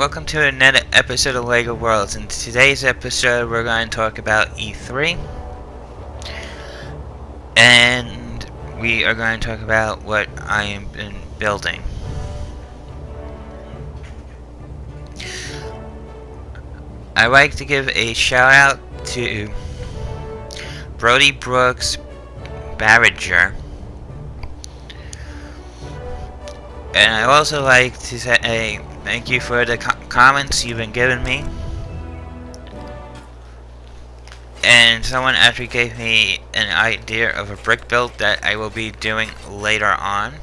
welcome to another episode of LEGO Worlds. In today's episode, we're going to talk about E3, and we are going to talk about what I have been building. I'd like to give a shout out to Brody Brooks Barringer, and I'd also like to say thank you for the comments you've been giving me. And someone actually gave me an idea of a brick build that I will be doing later on.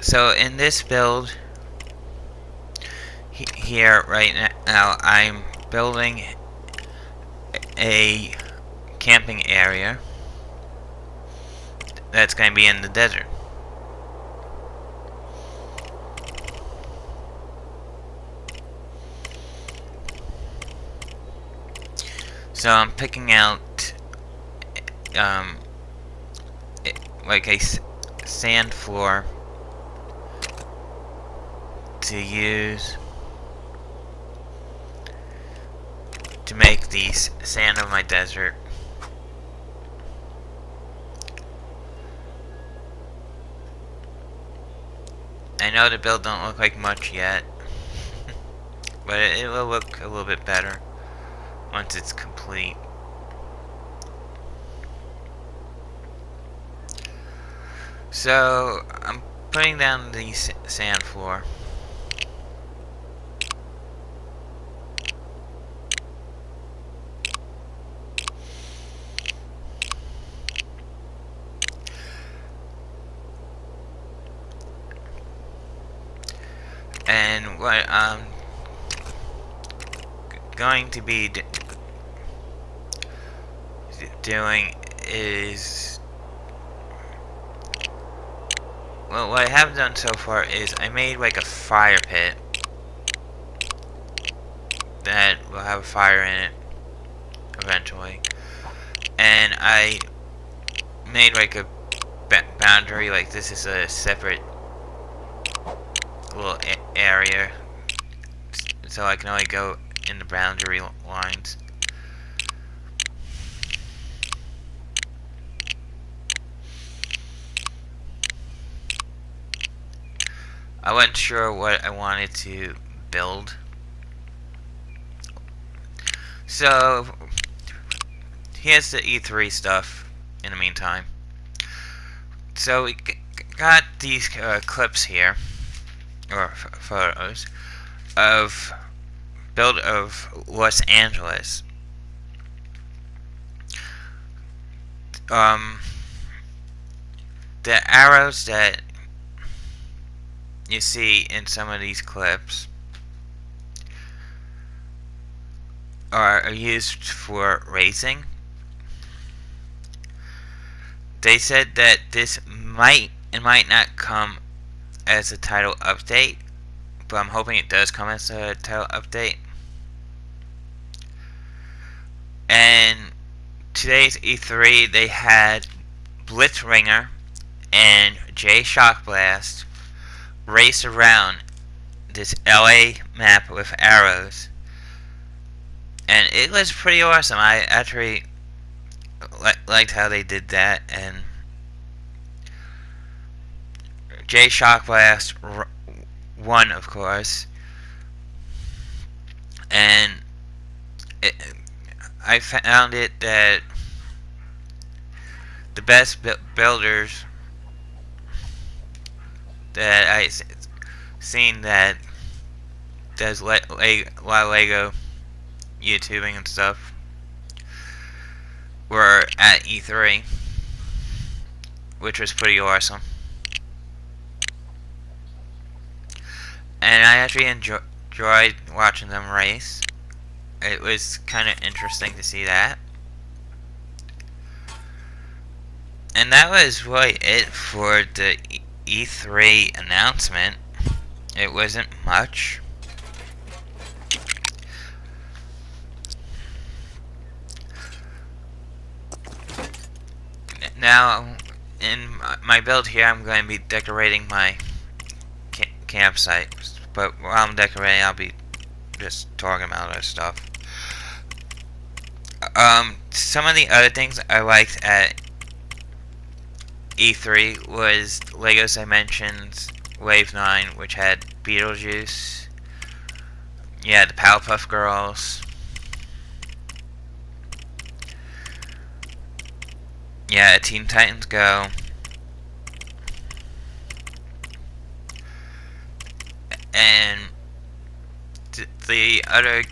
So in this build here right now, I'm building a camping area that's going to be in the desert. So I'm picking out like a sand floor to use to make the sand of my desert. I know the build don't look like much yet, but it will look a little bit better once it's complete. So I'm putting down the sand floor. And what I'm going to be doing is, well, what I have done so far is I made like a fire pit that will have a fire in it eventually, and I made like a boundary, like this is a separate little area, so I can only go in the boundary lines. I wasn't sure what I wanted to build, so here's the E3 stuff in the meantime. So we got these clips here, or photos, of build of Los Angeles. The arrows that you see in some of these clips are used for racing. They said that this might not come as a title update, but I'm hoping it does come as a title update. And today's E3, they had Blitzringer and Jay Shockblast race around this LA map with arrows, and it was pretty awesome. I actually liked how they did that, and Jay Shockblast won, of course, and I found it that the best builders that I seen that does a lot of LEGO YouTubing and stuff were at E3, which was pretty awesome. And I actually enjoyed watching them race. It was kind of interesting to see that. And that was really it for the E3 announcement. It wasn't much. Now, in my build here, I'm going to be decorating my campsite. But while I'm decorating, I'll be just talking about other stuff. Some of the other things I liked at E3 was LEGO Dimensions Wave 9, which had Beetlejuice. Yeah, the Powerpuff Girls. Yeah, Teen Titans Go. And the other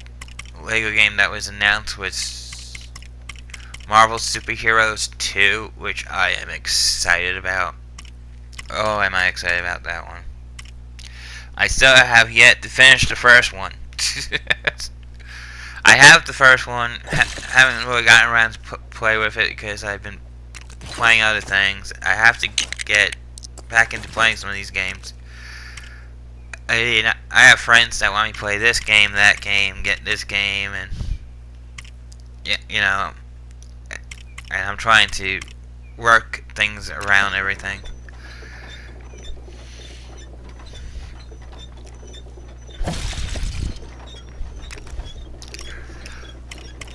LEGO game that was announced was Marvel Superheroes 2, which I am excited about. Oh, am I excited about that one. I still have yet to finish the first one. I have the first one, haven't really gotten around to play with it because I've been playing other things. I have to get back into playing some of these games. I have friends that want me to play this game, that game, get this game, and you know, and I'm trying to work things around everything.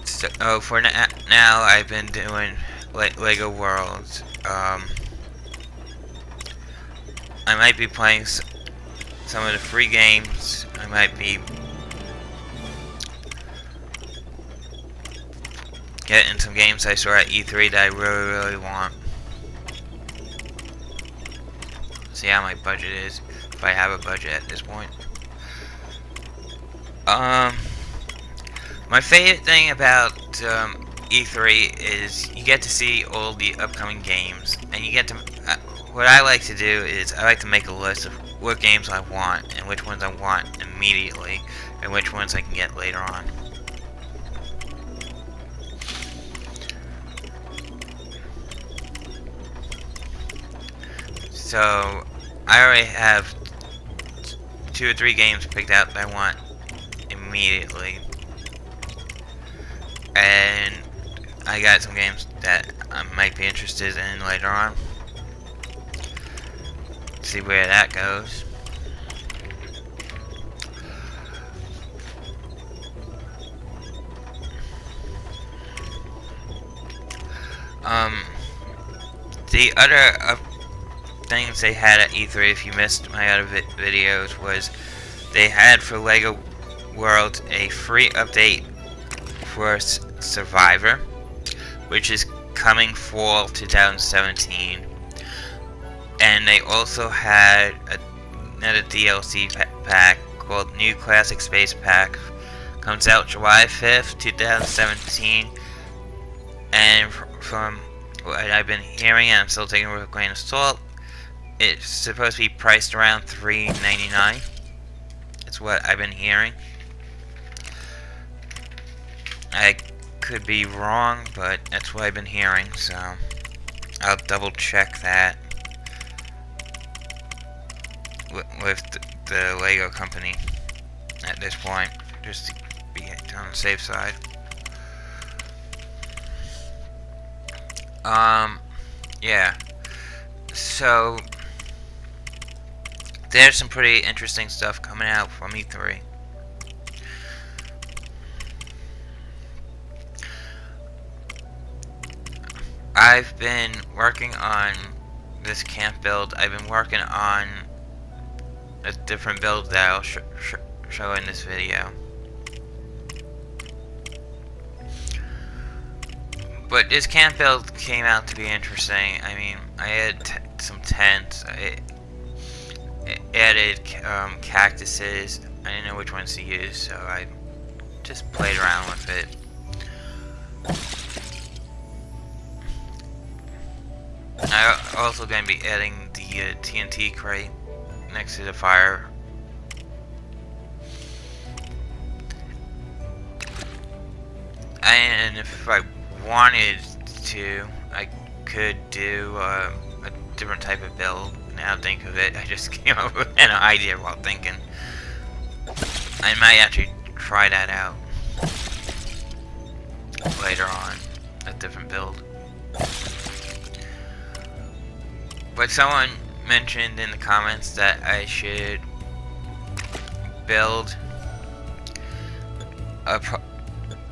So for now, I've been doing LEGO Worlds. I might be playing some of the free games. I might be getting some games I saw at E3 that I really want. See how my budget is, if I have a budget at this point. My favorite thing about E3 is you get to see all the upcoming games, and you get to. What I like to do is I like to make a list of what games I want and which ones I want immediately, and which ones I can get later on. So I already have 2 or 3 games picked out that I want immediately. And I got some games that I might be interested in later on. See where that goes. The other things they had at E3, if you missed my other videos, was they had for LEGO World a free update for Survivor, which is coming fall 2017, and they also had another DLC pack called New Classic Space Pack. Comes out July 5th, 2017, and from what I've been hearing, and I'm still taking it with a grain of salt, it's supposed to be priced around $3.99. That's what I've been hearing. I could be wrong, but that's what I've been hearing, so I'll double check that with the LEGO company at this point, just to be on the safe side. Yeah. So there's some pretty interesting stuff coming out from E3. I've been working on this camp build. I've been working on a different build that I'll show in this video. But this camp build came out to be interesting. I mean, I had some tents. I added cactuses. I didn't know which ones to use, so I just played around with it. I'm also going to be adding the TNT crate next to the fire. And if I wanted to, I could do a different type of build. Now think of it, I just came up with an idea while thinking. I might actually try that out later on, a different build. But someone mentioned in the comments that I should build a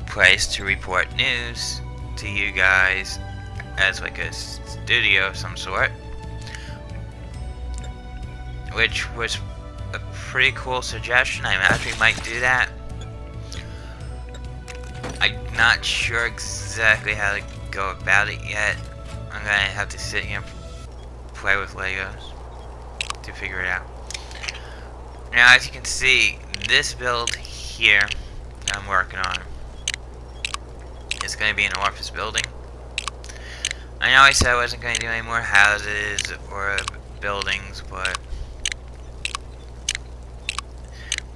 place to report news to you guys as like a studio of some sort, which was a pretty cool suggestion. I actually might do that. I'm not sure exactly how to go about it yet. I'm gonna have to sit here and play with Legos to figure it out. Now, as you can see, this build here that I'm working on is going to be an office building. I know I said I wasn't going to do any more houses or buildings, but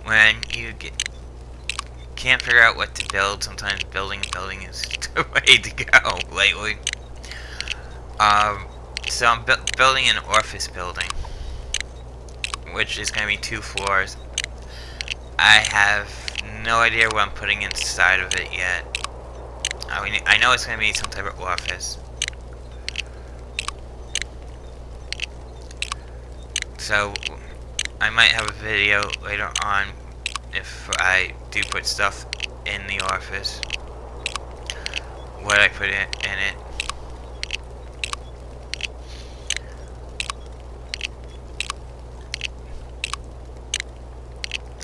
when you can't figure out what to build, sometimes building is the way to go lately. So I'm building an office building, which is going to be 2 floors. I have no idea what I'm putting inside of it yet. I mean, I know it's going to be some type of office. So I might have a video later on if I do put stuff in the office, what I put in it.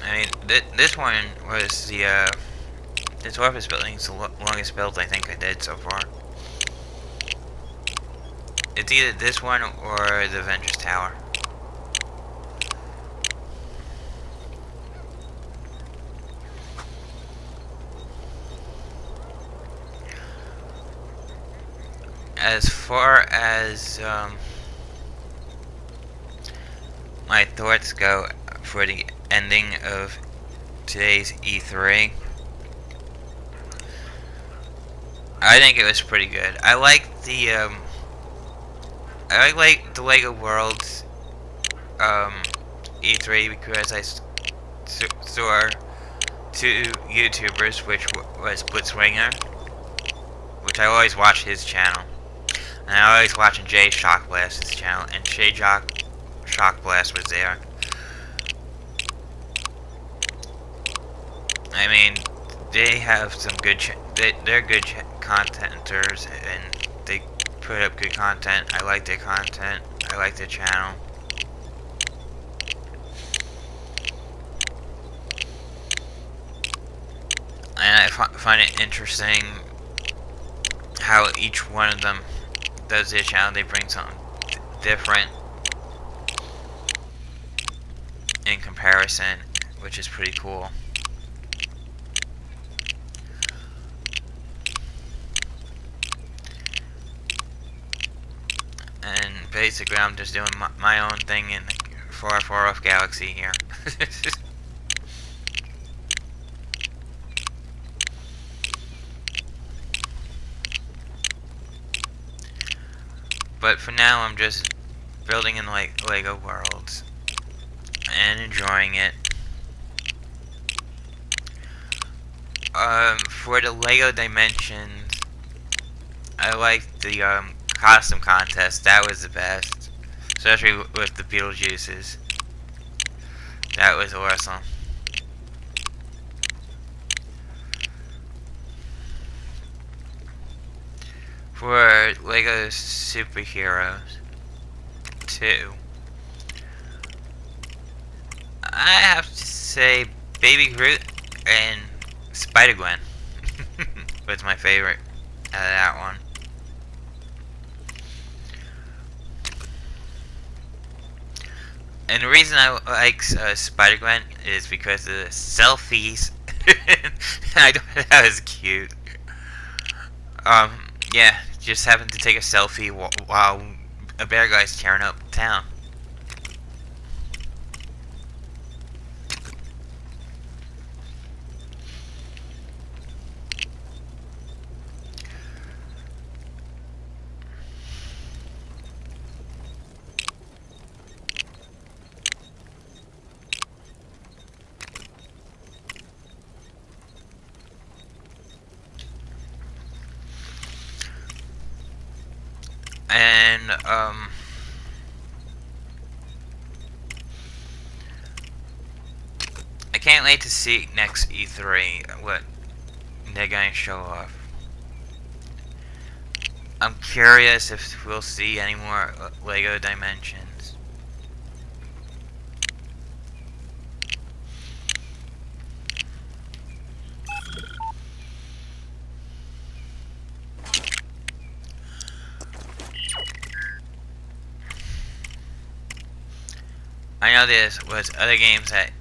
I mean, this one was this office building is the longest build I think I did so far. It's either this one or the Avengers Tower. As far as my thoughts go for the ending of today's E3, I think it was pretty good. I like the Lego World's E3 because I saw 2 YouTubers, which was Blitzwinger, which I always watch his channel, and I always watch Jay Shockblast's channel, and Shay Shockblast was there. I mean, they have some good. They're good contenters, and they put up good content. I like their content. I like their channel. And I find it interesting how each one of them does their channel. They bring something different in comparison, which is pretty cool. And basically, I'm just doing my own thing in the far, far off galaxy here. But for now, I'm just building in Lego worlds and enjoying it. For the Lego Dimensions, I liked the costume contest. That was the best, especially with the Beetlejuices. That was awesome. For Lego Superheroes 2, I have to say Baby Groot and Spider-Gwen was my favorite out of that one. And the reason I like Spider-Gwen is because of the selfies. I thought that was cute. Yeah, just happened to take a selfie while a bear guy's tearing up town. And can't wait to see next E3 what they're going to show off. I'm curious if we'll see any more Lego Dimensions. I know there was other games at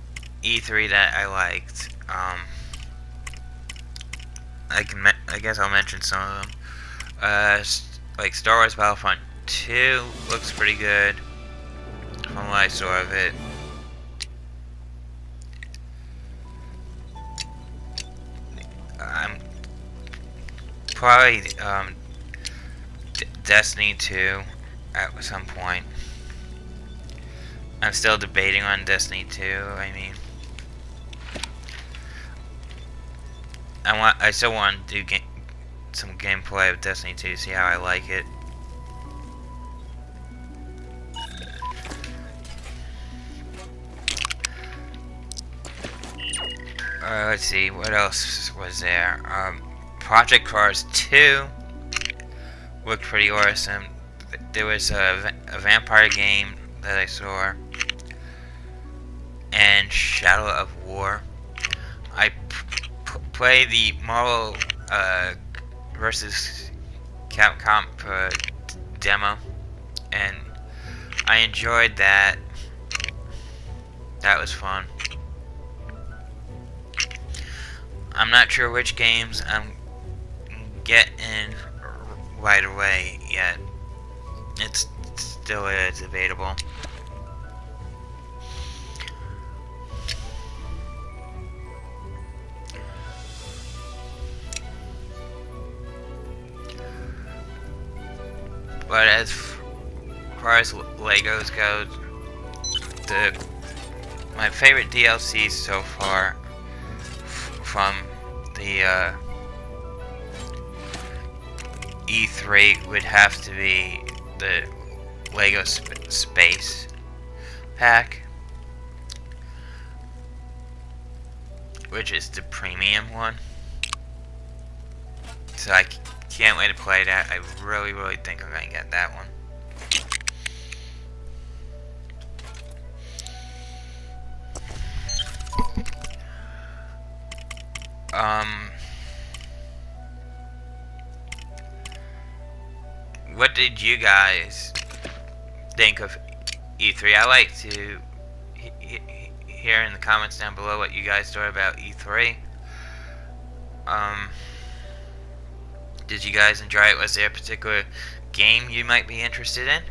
E3 that I liked. I guess I'll mention some of them. Like Star Wars Battlefront 2 looks pretty good from what I saw of it. I'm probably Destiny 2 at some point. I'm still debating on Destiny 2. I mean, I still want to do some gameplay of Destiny 2 to see how I like it. Let's see, what else was there? Project Cars 2 looked pretty awesome. There was a vampire game that I saw, and Shadow of War. I played the Marvel versus Capcom demo, and I enjoyed that. That was fun. I'm not sure which games I'm getting right away yet. It's still debatable. But as far as Legos go, my favorite DLCs so far from the E3 would have to be the Lego Space Pack, which is the premium one. So I can't wait to play that. I really think I'm going to get that one. What did you guys think of E3? I like to hear in the comments down below what you guys thought about E3. Did you guys enjoy it? Was there a particular game you might be interested in?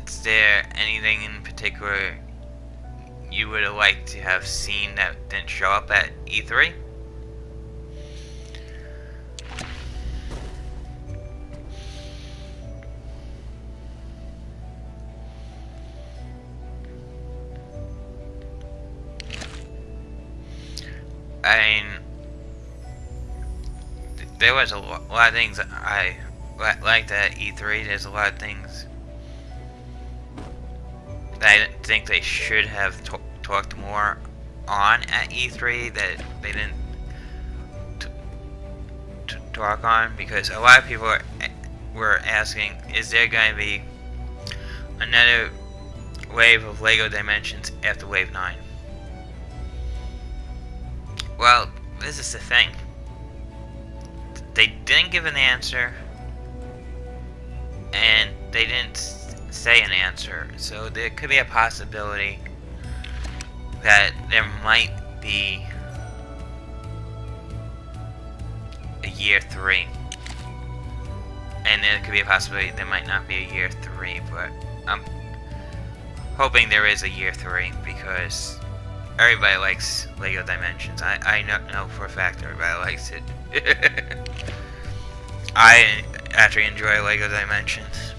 Is there anything in particular you would have liked to have seen that didn't show up at E3? I mean, there was a lot of things I liked at E3. There's a lot of things that I didn't think they should have talked more on at E3 that they didn't talk on, because a lot of people were asking, is there going to be another wave of Lego Dimensions after Wave 9? Well, this is the thing. They didn't give an answer, and they didn't say an answer, so there could be a possibility that there might be a year 3, and there could be a possibility there might not be a year 3, but I'm hoping there is a year 3, because everybody likes Lego Dimensions. I know for a fact everybody likes it. I actually enjoy Lego Dimensions.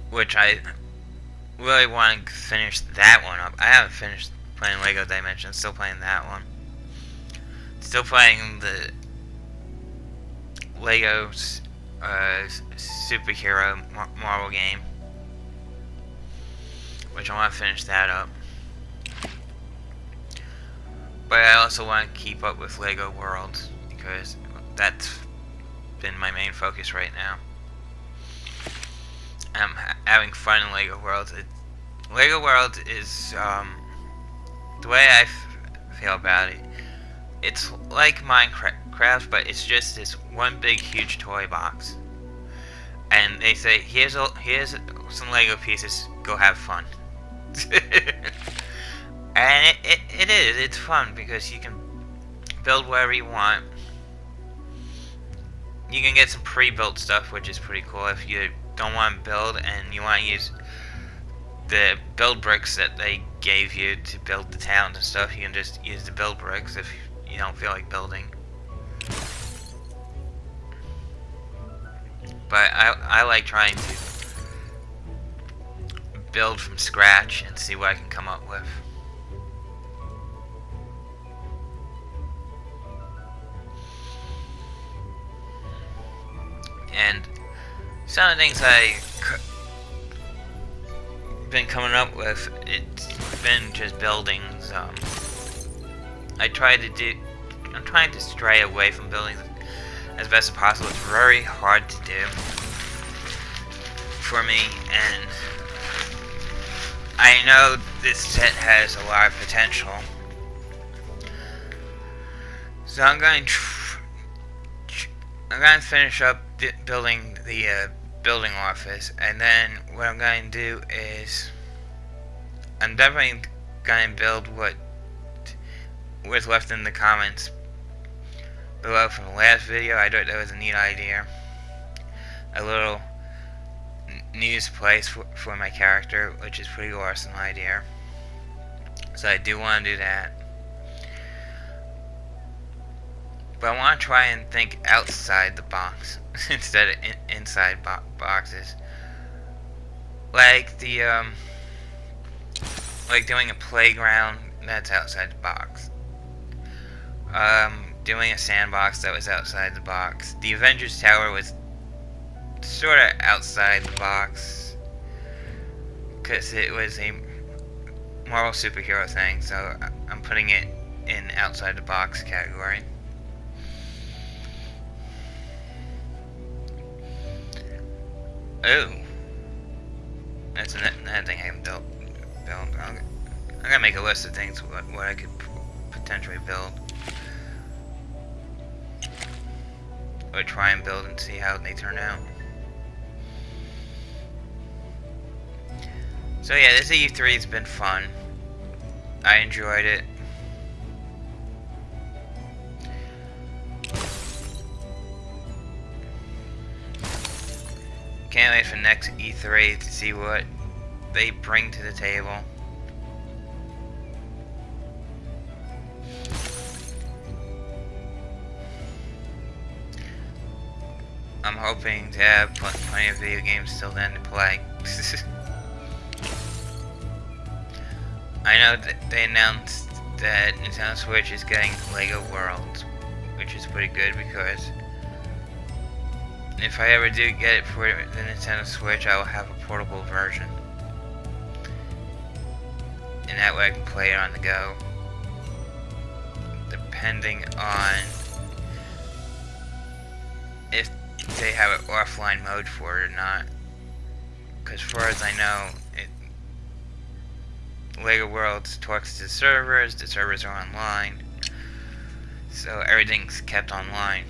Which I really want to finish that one up. I haven't finished playing Lego Dimensions. Still playing that one. Still playing the Legos superhero Marvel game, which I want to finish that up. But I also want to keep up with Lego Worlds because that's been my main focus right now. I'm having fun in Lego Worlds. Lego Worlds is the way I feel about it. It's like Minecraft, but it's just this one big huge toy box. And they say, here's some Lego pieces, go have fun. And it is, it's fun because you can build whatever you want. You can get some pre-built stuff, which is pretty cool. If you don't want to build and you want to use the build bricks that they gave you to build the towns and stuff, you can just use the build bricks if you don't feel like building. But I like trying to build from scratch and see what I can come up with. And some of the things I've been coming up with, it's been just buildings. I'm trying to stray away from buildings as best as possible. It's very hard to do for me, and I know this set has a lot of potential. So I'm going to finish up building the building office, and then what I'm going to do is I'm definitely going to build what was left in the comments below from the last video. I thought that was a neat idea. A little news place for my character, which is a pretty awesome idea. So I do want to do that. But I want to try and think outside the box instead of inside boxes. Like the like doing a playground that's outside the box. Doing a sandbox that was outside the box. The Avengers Tower was sort of outside the box because it was a Marvel superhero thing, so I'm putting it in outside the box category. Oh, that's another thing I can build. I'm gonna make a list of things what I could potentially build, or try and build and see how they turn out. So yeah, this E3 has been fun. I enjoyed it. Can't wait for next E3 to see what they bring to the table. I'm hoping to have plenty of video games till then to play. I know that they announced that Nintendo Switch is getting Lego Worlds, which is pretty good because if I ever do get it for the Nintendo Switch, I will have a portable version. And that way I can play it on the go. Depending on if they have an offline mode for it or not. Because as far as I know, Lego Worlds talks to the servers are online. So everything's kept online.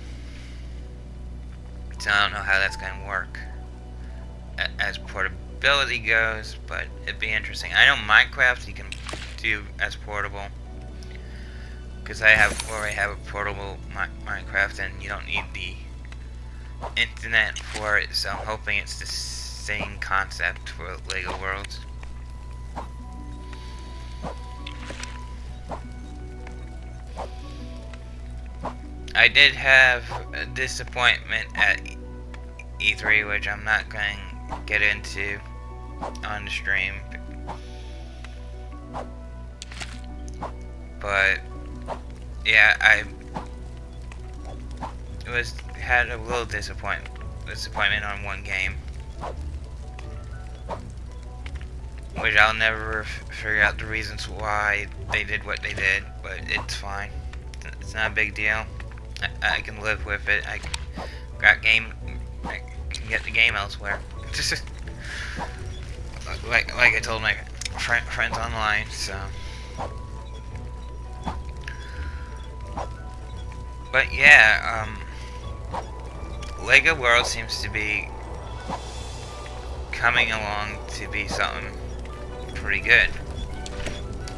So I don't know how that's going to work as portability goes, but it'd be interesting. I know Minecraft you can do as portable, because I already have a portable Minecraft and you don't need the internet for it, so I'm hoping it's the same concept for Lego Worlds. I did have a disappointment at E3, which I'm not going to get into on the stream. But yeah, I had a little disappointment disappointment on one game. Which I'll never figure out the reasons why they did what they did, but it's fine. It's not a big deal. I can live with it. I can get the game elsewhere. like I told my friends online, so. But yeah, Lego World seems to be coming along to be something pretty good.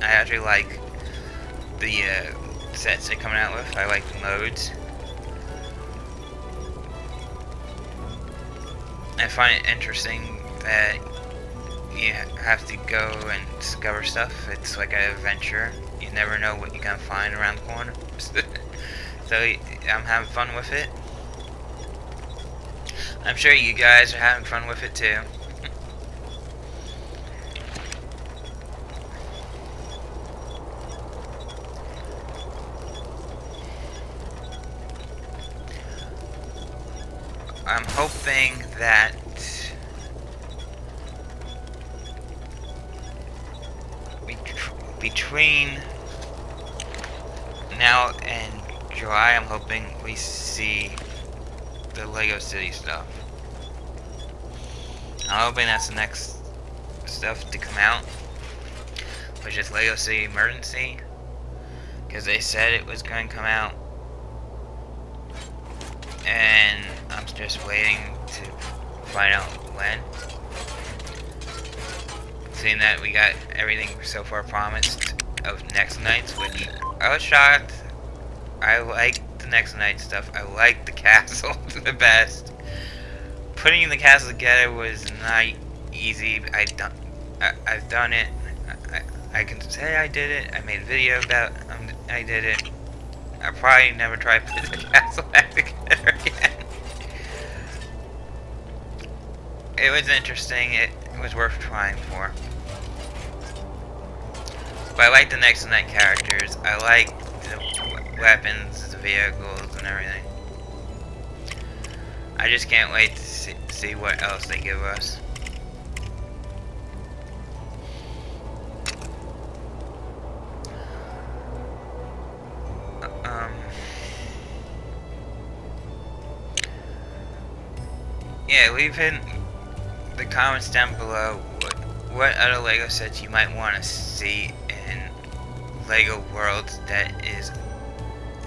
I actually like the sets they're coming out with. I like the modes. I find it interesting that you have to go and discover stuff. It's like an adventure. You never know what you're gonna find around the corner. So I'm having fun with it. I'm sure you guys are having fun with it too. I'm hoping that between now and July, I'm hoping we see the Lego City stuff. I'm hoping that's the next stuff to come out, which is Lego City Emergency, because they said it was going to come out, and I'm just waiting to find out when. Seeing that we got everything so far promised of Next Nights, which I was shocked. I like the Next Night stuff. I like the castle the best. Putting the castle together was not easy. I've done it. I can say I did it. I made a video about I did it. I'll probably never try to put the castle back together again. It was interesting. It was worth trying for. But I like the Next Night characters. I like the weapons, the vehicles, and everything. I just can't wait to see what else they give us. Yeah, leave in the comments down below what other Lego sets you might want to see in Lego Worlds that is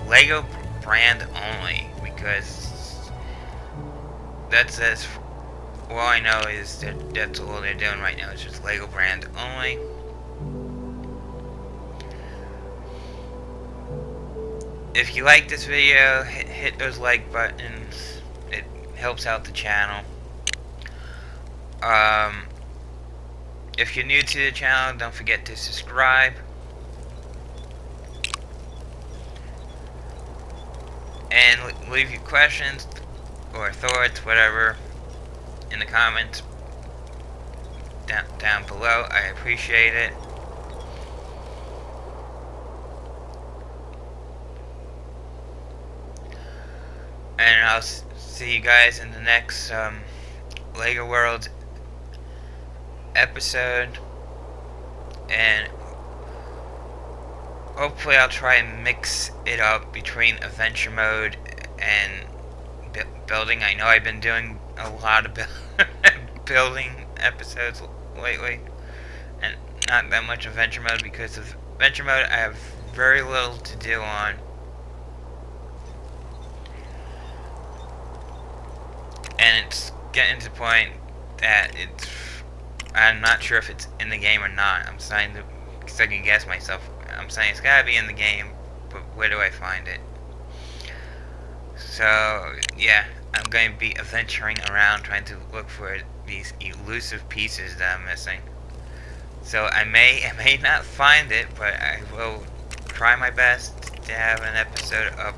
Lego brand only, because that's all I know is that that's all they're doing right now. It's just Lego brand only. If you like this video, hit those like buttons. It helps out the channel. If you're new to the channel, don't forget to subscribe. And leave your questions or thoughts, whatever, in the comments down below. I appreciate it. And I'll see you guys in the next Lego World episode, and hopefully I'll try and mix it up between adventure mode and building. I know I've been doing a lot of building episodes lately, and not that much adventure mode, because of adventure mode I have very little to do on. And it's getting to the point that I'm not sure if it's in the game or not. I'm starting to second guess myself. I'm saying it's gotta be in the game, but where do I find it? So, yeah, I'm going to be adventuring around trying to look for these elusive pieces that I'm missing. So I may not find it, but I will try my best to have an episode of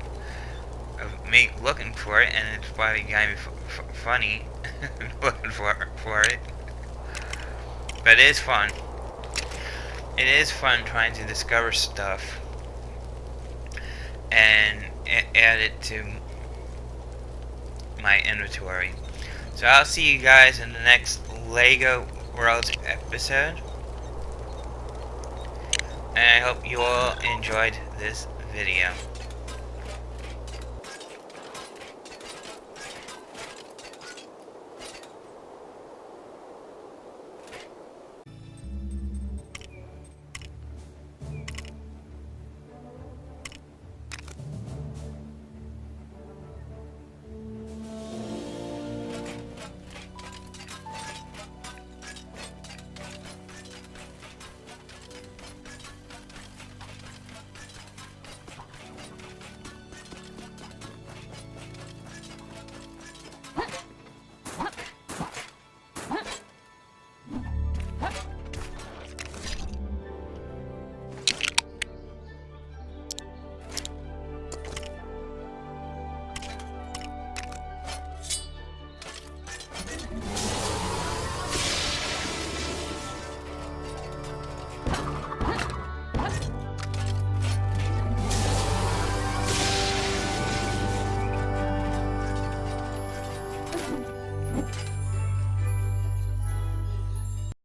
me looking for it, and it's probably gonna be funny looking for it. But it is fun. It is fun trying to discover stuff and add it to my inventory. So I'll see you guys in the next LEGO Worlds episode. And I hope you all enjoyed this video.